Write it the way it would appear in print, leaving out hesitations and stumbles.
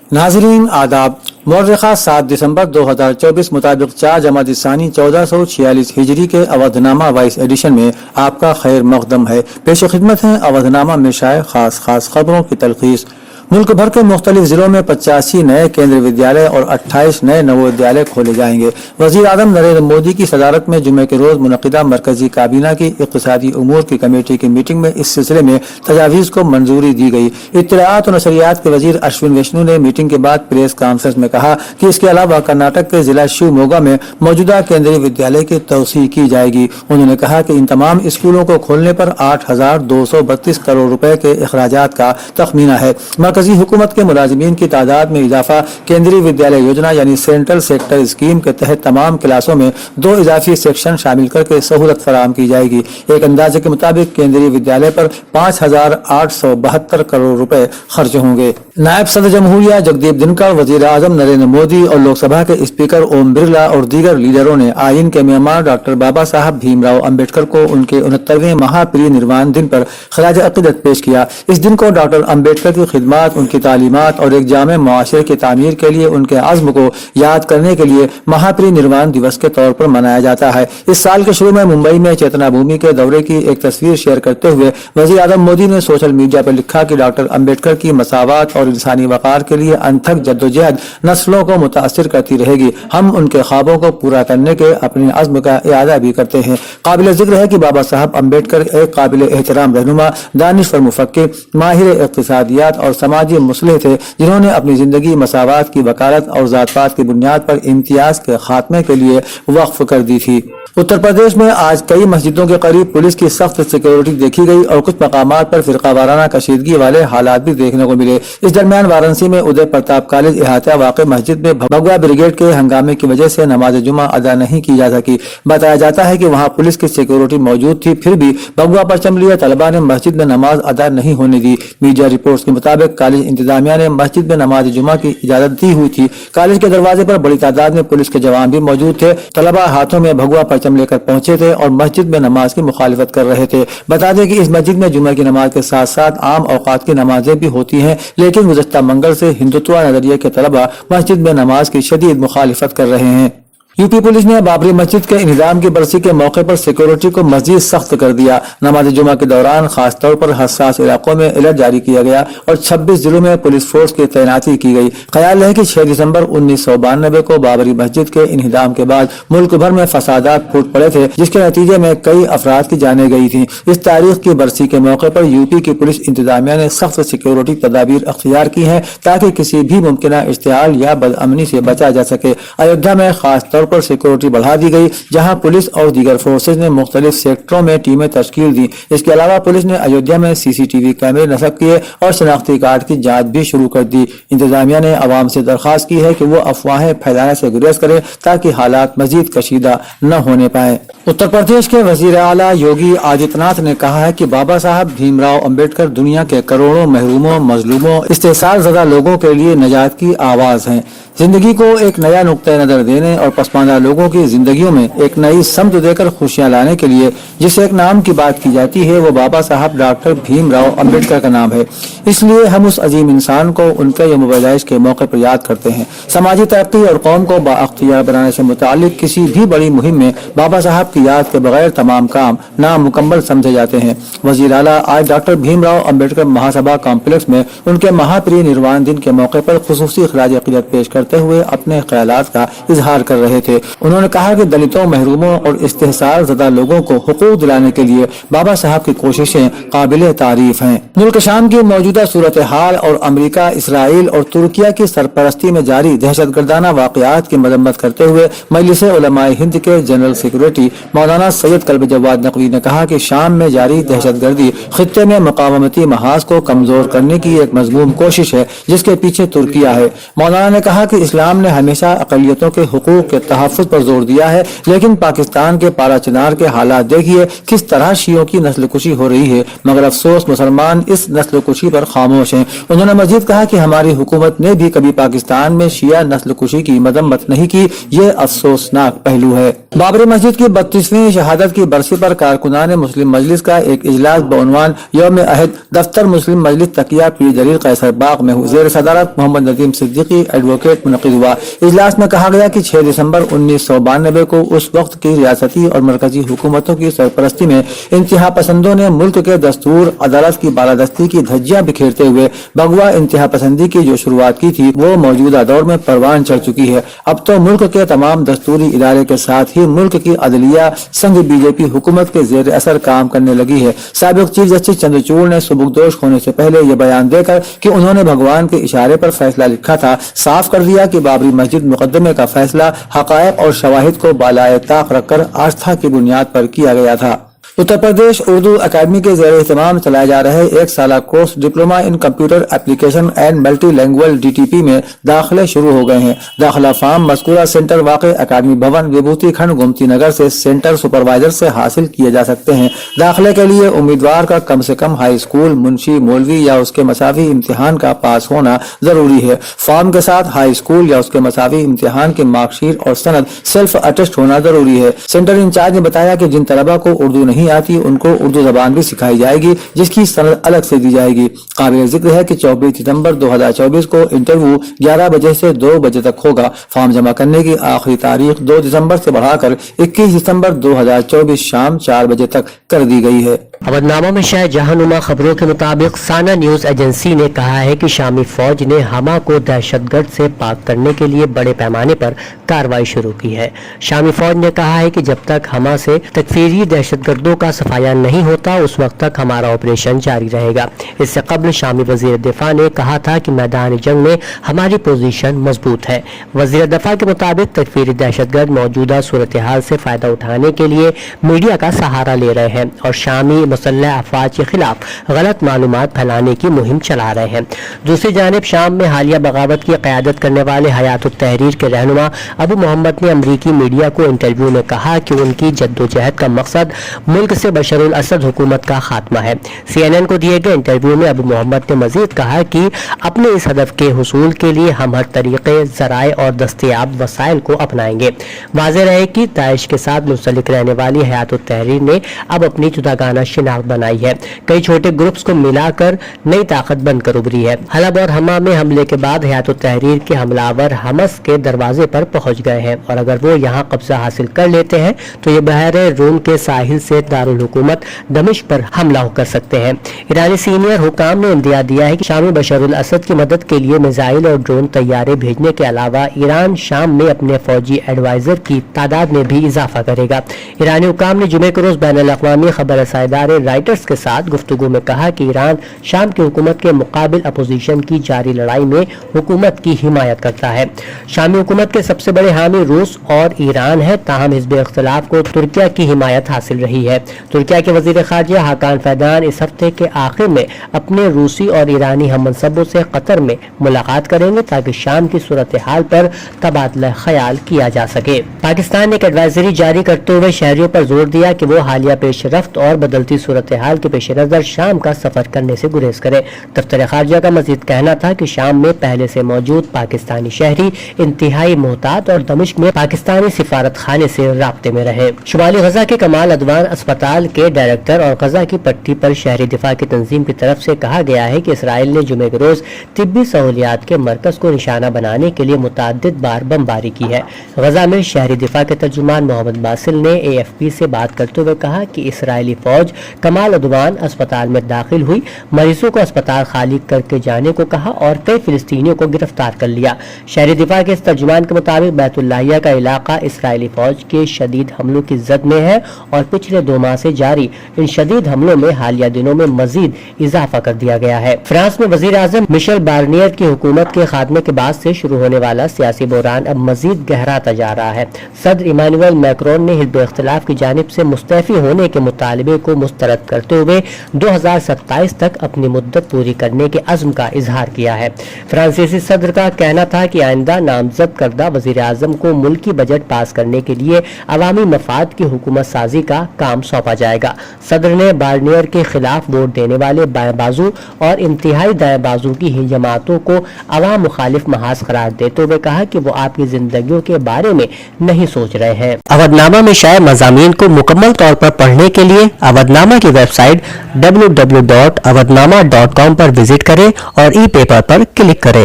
नाजरीन आदाब। मौर्रखा 7 दिसंबर 2024 मुताबिक 4 जमात सानी 1446 हिजरी के अवधनामा वाइस एडिशन में आपका खैर मकदम है। पेश खिदमत है अवधनामा में शाये खास खबरों की तलखीस। मुल्क भर के मुख्तलिफ जिलों में 85 नए केंद्रीय विद्यालय और 28 नए नवोदयालय खोले जाएंगे। वजीर आजम नरेंद्र मोदी की सदारत में जुमे के रोज मुनक़िदा मरकजी काबीना की इक़्तिसादी उमूर की कमेटी की मीटिंग में इस सिलसिले में तजावीज़ को मंजूरी दी गई। इत्तलाआत और नशरियात के वजीर अश्विन वैष्णु ने मीटिंग के बाद प्रेस कॉन्फ्रेंस में कहा कि इसके अलावा कर्नाटक के जिला शिवमोगा में मौजूदा केंद्रीय विद्यालय की तोसी की जाएगी। उन्होंने कहा कि इन तमाम स्कूलों को खोलने पर 8,232 करोड़ रुपए के अखराजात का तखमीना है। मरकजी हुकूमत के मुलाजिमीन की तादाद में इजाफा, केंद्रीय विद्यालय योजना यानी सेंट्रल सेक्टर स्कीम के तहत तमाम क्लासों में 2 इजाफी सेक्शन शामिल करके सहूलत फराहम की जाएगी। एक अंदाजे के मुताबिक केंद्रीय विद्यालय पर 5,872 करोड़ रुपए खर्च होंगे। नायब सदर जमहूरिया जगदीप धनखड़, वजीर आजम नरेंद्र मोदी और लोकसभा के स्पीकर ओम बिरला और दीगर लीडरों ने आईन के मेहमान डॉक्टर बाबा साहब भीमराव अम्बेडकर को उनके 69वें महापरिनिर्वाण दिन पर खराज अकीदत पेश किया। इस दिन को डॉक्टर अम्बेडकर की खिदमत, उनकी तालीमात और एक जामे मुआशरे की तामीर के लिए उनके अज़्म को याद करने के लिए महापरिनिर्वाण दिवस के तौर पर मनाया जाता है। इस साल के शुरू में मुंबई में चेतना भूमि के दौरे की एक तस्वीर शेयर करते हुए वज़ीर आज़म मोदी ने सोशल मीडिया पर लिखा कि डॉक्टर अम्बेडकर की मसावत और इंसानी वक़ार के लिए अनथक जद्दोजहद नस्लों को मुतासिर करती रहेगी। हम उनके ख्वाबों को पूरा करने के अपने अज़्म का इरादा भी करते हैं। काबिल जिक्र है कि बाबा साहब अम्बेडकर एक काबिल एहतराम रहनुमा, दानिश्वर मुफक्किर, माहिर इक़्तिसादियात और समाजी मुस्लिह थे, जिन्होंने अपनी जिंदगी मसावत की वकालत और ज़ात-पात की बुनियाद पर इम्तियाज के खात्मे के लिए वक्फ कर दी थी। उत्तर प्रदेश में आज कई मस्जिदों के करीब पुलिस की सख्त सिक्योरिटी देखी गई और कुछ मकामात पर फिरका वाराना कशीदगी वाले हालात भी देखने को मिले। इस दरमियान वाराणसी में उदय प्रताप कॉलेज इहाता वाक़ मस्जिद में भगवा ब्रिगेड के हंगामे की वजह से नमाज जुमा अदा नहीं की जा सकी। बताया जाता है कि वहाँ पुलिस की सिक्योरिटी मौजूद थी, फिर भी भगवा परचम लिए तलबा ने मस्जिद में नमाज अदा नहीं होने दी। मीडिया रिपोर्ट्स के मुताबिक कॉलेज इंतजामिया ने मस्जिद में नमाज जुमा की इजाजत दी हुई थी। कॉलेज के दरवाजे पर बड़ी तादाद में पुलिस के जवान भी मौजूद थे। तलबा हाथों में भगवा परचम लेकर पहुंचे थे और मस्जिद में नमाज की मुखालिफत कर रहे थे। बता दें कि इस मस्जिद में जुमे की नमाज के साथ साथ आम औकात की नमाजें भी होती हैं, लेकिन गुज़श्ता मंगल से हिंदुत्व नजरिए के तलबा मस्जिद में नमाज की शदीद मुखालिफत कर रहे हैं। यूपी पुलिस ने बाबरी मस्जिद के इंहिदाम की बरसी के मौके पर सिक्योरिटी को मजीद सख्त कर दिया। नमाज जुमा के दौरान खास तौर पर हसास इलाकों में अलर्ट जारी किया गया और 26 जिलों में पुलिस फोर्स की तैनाती की गई। ख्याल है कि 6 दिसंबर 1992 को बाबरी मस्जिद के इंहिदाम के बाद मुल्क भर में फसादात फूट पड़े थे, जिसके नतीजे में कई अफराद की जानें गई थी। इस तारीख की बरसी के मौके पर यूपी की पुलिस इंतजामिया ने सख्त सिक्योरिटी तदाबीर अख्तियार की है ताकि किसी भी मुमकिन इश्तिआल या बदअमनी से बचा जा सके। अयोध्या में खास तौर पर सिक्योरिटी बढ़ा दी गई, जहां पुलिस और दीगर फोर्सेज ने मुख्तलिफ सेक्टरों में टीमें तश्कील दी। इसके अलावा पुलिस ने अयोध्या में CCTV कैमरे नस्ब किए और शनाख्ती कार्ड की जांच भी शुरू कर दी। इंतजामिया ने अवाम से दरख्वास्त की है कि वो अफवाहें फैलाने से गुरेज करें ताकि हालात मजीद कशीदा न होने पाए। उत्तर प्रदेश के वजीर आला योगी आदित्यनाथ ने कहा है कि बाबा साहब भीमराव अम्बेडकर दुनिया के करोड़ों महरूमों, मजलूमों, इस्तेसाल ज़दा लोगों के लिए निजात की आवाज़ हैं। जिंदगी को एक नया नुक्ता नजर देने और पसमानदा लोगों की जिंदगियों में एक नई समत देकर खुशियां लाने के लिए जिस एक नाम की बात की जाती है वो बाबा साहब डॉक्टर भीमराव अम्बेडकर का नाम है। इसलिए हम उस अजीम इंसान को उनके यौम पैदाइश के मौके पर याद करते हैं। समाजी तरक्की और कौम को बाअख्तियार बनाने से मुतालिक किसी भी बड़ी मुहिम में बाबा साहब की याद के बगैर तमाम काम नामुकम्मल समझे जाते हैं। वजीर आला आज डॉक्टर भीमराव अम्बेडकर महासभा कॉम्प्लेक्स में उनके महापरिनिर्वाण दिन के मौके पर खुसूसी खराज अकीदत पेश करते हुए अपने ख्यालात का इजहार कर रहे थे। उन्होंने कहा कि दलितों, महरूमों और इस्तेहसाल ज़दा लोगों को हुकूक दिलाने के लिए बाबा साहब की कोशिशें काबिल तारीफ हैं। मुल्क शाम की मौजूदा सूरत हाल और अमेरिका, इसराइल और तुर्किया की सरपरस्ती में जारी दहशतगर्दाना वाक़यात की मजम्मत करते हुए मजलिस उलमाए हिंद के जनरल सेक्रेटरी मौलाना सैयद कल्ब जवाद नकवी ने कहा कि शाम में जारी दहशतगर्दी खित्ते में मुकावमती महाज को कमजोर करने की एक मजमूम कोशिश है, जिसके पीछे तुर्किया है। मौलाना ने कहा कि इस्लाम ने हमेशा अक़लियतों के हुकूक के तहफ़्फ़ुज़ पर जोर दिया है, लेकिन पाकिस्तान के पारा चिनार के हालात देखिए, किस तरह शियों की नस्ल कुशी हो रही है, मगर अफसोस मुसलमान इस नस्ल कुशी पर खामोश हैं। उन्होंने मजीद कहा कि हमारी हुकूमत ने भी कभी पाकिस्तान में शिया नस्ल कुशी की मजम्मत नहीं की, ये अफसोसनाक पहलू है। बाबरी मस्जिद की 32वीं शहादत की बरसी पर कारकुनान मुस्लिम मजलिस का एक इजलास बउनवान यौम अहद दफ्तर मुस्लिम मजलिस तकिया पीर जलील कैसर बाग में ज़ेर सदारत मोहम्मद नदीम सिद्दीकी एडवोकेट मुनक़िद हुआ। इजलास में कहा गया कि 6 दिसंबर 1992 को उस वक्त की रियासती और मरकजी हुकूमतों की सरपरस्ती में इंतहा पसंदों ने मुल्क के दस्तूर अदालत की बालादस्ती की धज्जियां बिखेरते हुए भगवा इंतहा पसंदी की जो शुरुआत की थी, वो मौजूदा दौर में परवान चढ़ चुकी है। अब तो मुल्क के तमाम दस्तूरी इदारे के साथ ही मुल्क की अदलिया संघ बीजेपी हुकूमत के जेर असर काम करने लगी है। साबिक चीफ जस्टिस चंद्रचूड़ ने सुबुकदोश होने से पहले ये बयान देकर कि उन्होंने भगवान के इशारे पर फैसला लिखा था, साफ कर दिया कि बाबरी मस्जिद मुकदमे का फैसला हकायक और शवाहिद को बालाए ताक रखकर आस्था की बुनियाद पर किया गया था। उत्तर प्रदेश उर्दू अकादमी के ज़ेर एहतमाम चलाए जा रहे एक साला course diploma in computer application and multi language DTP में दाखिले शुरू हो गए हैं। दाखिला फॉर्म मज़कूरा सेंटर वाक़े अकादमी भवन विभूति खंड गोमती नगर से सेंटर सुपरवाइजर से हासिल किए जा सकते हैं। दाखिले के लिए उम्मीदवार का कम से कम हाई स्कूल, मुंशी, मौलवी या उसके मसावी इम्तिहान का पास होना जरूरी है। फॉर्म के साथ हाई स्कूल या उसके मसावी इम्तिहान की मार्कशीट और सनद सेल्फ अटेस्ट होना जरूरी है। सेंटर इंचार्ज ने बताया कि जिन तलबा को उर्दू नहीं आती उनको उर्दू जबान भी सिखाई जाएगी, जिसकी सनद अलग से दी जाएगी। काबिल जिक्र है कि 24 सितंबर 2024 को इंटरव्यू 11 बजे से 2 बजे तक होगा। फॉर्म जमा करने की आखिरी तारीख 2 दिसंबर से बढ़ाकर 21 दिसंबर 2024 शाम 4 बजे तक कर दी गई है। अवधनामा में शायद जहानुमा खबरों के मुताबिक साना न्यूज एजेंसी ने कहा है कि शामी फौज ने हमा को दहशतगर्द से पाक करने के लिए बड़े पैमाने पर कार्रवाई शुरू की है। शामी फौज ने कहा है कि जब तक हमा से तकफीरी दहशतगर्दों का सफाया नहीं होता उस वक्त तक हमारा ऑपरेशन जारी रहेगा। इससे कबल शामी वजीर दिफा ने कहा था कि मैदान जंग में हमारी पोजीशन मजबूत है। वजीर दिफा के मुताबिक तकफीरी दहशतगर्द मौजूदा सूरत हाल से फायदा उठाने के लिए मीडिया का सहारा ले रहे हैं और शामी मुसल्लह अफवाज के खिलाफ गलत मालूमात फैलाने की मुहिम चला रहे हैं। दूसरी जानिब शाम में हालिया बगावत की क़यादत करने वाले हयात तहरीर के रहनुमा अबू मोहम्मद ने अमरीकी मीडिया को इंटरव्यू में कहा कि उनकी जद्दोजहद का मकसद मुल्क से बशर उल असद हुकूमत का खात्मा है। CNN को दिए गए इंटरव्यू में अबू मोहम्मद ने मजीद कहा कि अपने इस हदफ के हुसूल के लिए हम हर तरीके, ज़राए और दस्तयाब वसाइल को अपनाएंगे। वाज़ेह रहे कि दाइश के साथ मुंसलिक रहने वाली हयात तहरीर ने अब अपनी जुदागाना शिनाख्त बनाई है। कई छोटे ग्रुप्स को मिलाकर नई ताकत बनकर उभरी है। हलब और हमा में हमले के बाद हयात तहरीर के हमलावर हमस के दरवाजे पर पहुंच गए हैं और अगर वो यहाँ कब्जा हासिल कर लेते हैं तो ये बहरे रूम के साहिल से दारुल हुकूमत दमिश्क पर हमला कर सकते हैं। ईरानी सीनियर हुकाम ने इंदिया दिया है कि शाम बशर उल असद की मदद के लिए मिसाइल और ड्रोन तैयारे भेजने के अलावा ईरान शाम में अपने फौजी एडवाइजर की तादाद में भी इजाफा करेगा। ईरानी हुकाम ने जुमे के रोज बैनुल अक़वामी खबर रसाइदारे राइटर्स के साथ गुफ्तगू में कहा कि ईरान शाम की हुकूमत के मुकाबिल अपोजिशन की जारी लड़ाई में हुकूमत की हिमायत करता है। शामी हुकूमत के सबसे बड़े हामी रूस और ईरान है, ताहम हिज़्ब इख्तिलाफ को तुर्किया की हिमायत हासिल रही है। तुर्किया के वज़ीर ख़ारिजा हाकान फैदान इस हफ्ते के आखिर में अपने रूसी और ईरानी हममनसबों से कतर में मुलाकात करेंगे ताकि शाम की सूरत हाल पर तबादला ख्याल किया जा सके। पाकिस्तान ने एक एडवाइजरी जारी करते हुए शहरियों पर जोर दिया कि वो हालिया पेशरफ्त और बदलती सूरत हाल के पेश नज़र शाम का सफर करने से गुरेज करें। दफ्तर ख़ारिजा का मजीद कहना था कि शाम में पहले से मौजूद पाकिस्तानी शहरी इंतहाई मोहतात और दमिश्क में पाकिस्तानी सिफारत खाने से राब्ते में रहे। शुमाली गजा के कमाल अदवान अस्पताल के डायरेक्टर और गजा की पट्टी पर शहरी दिफा की तंजीम की तरफ से कहा गया है कि इसराइल ने जुमे के रोज तिब्बी सहूलियात के मरकज को निशाना बनाने के लिए मुतअद्दिद बार बमबारी की है। गजा में शहरी दिफा के तर्जुमान मोहम्मद बासिल ने AFP से बात करते हुए कहा कि इसराइली फौज कमाल अदवान अस्पताल में दाखिल हुई, मरीजों को अस्पताल खाली करके जाने को कहा और कई फिलिस्तीनियों को गिरफ्तार कर लिया। शहरी दिफा के इस तर्जुमान के मुताबिक बैतुल्लाहिया का इलाका इसराइली फौज के शदीद हमलों की जद में है और पिछले 2 माह से जारी इन शदीद हमलों में हालिया दिनों में मजीद इजाफा कर दिया गया है। फ्रांस में वजीर आजम मिशेल बार्नियर की हुकूमत के खात्मे के बाद से शुरू होने वाला सियासी बहरान अब मजीद गहराता जा रहा है। सदर इमानुएल मैक्रोन ने हिज़्ब इख्तिलाफ की जानिब से मुस्तैफी होने के मुतालबे को मुस्तरद करते हुए 2027 तक अपनी मुद्दत पूरी करने के अज़्म का इजहार किया है। फ्रांसीसी सदर का कहना था कि आइंदा नामजद करदा वज़ीर आज़म को मुल्की बजट पास करने के लिए अवामी मफाद की हुकूमत साजी का काम सौंपा जाएगा। सदर ने बार्नियर के खिलाफ वोट देने वाले बाएं बाजू और इंतहाई दाएं बाजू की जमातों को अवाम मुखालिफ महाज करार देते हुए कहा कि वो आपकी जिंदगियों के बारे में नहीं सोच रहे हैं। अवधनामा में शाये मज़ामीन को मुकम्मल तौर पर पढ़ने के लिए अवधनामा की वेबसाइट www.awadhnama.com पर विजिट करें और ई पेपर पर क्लिक करें।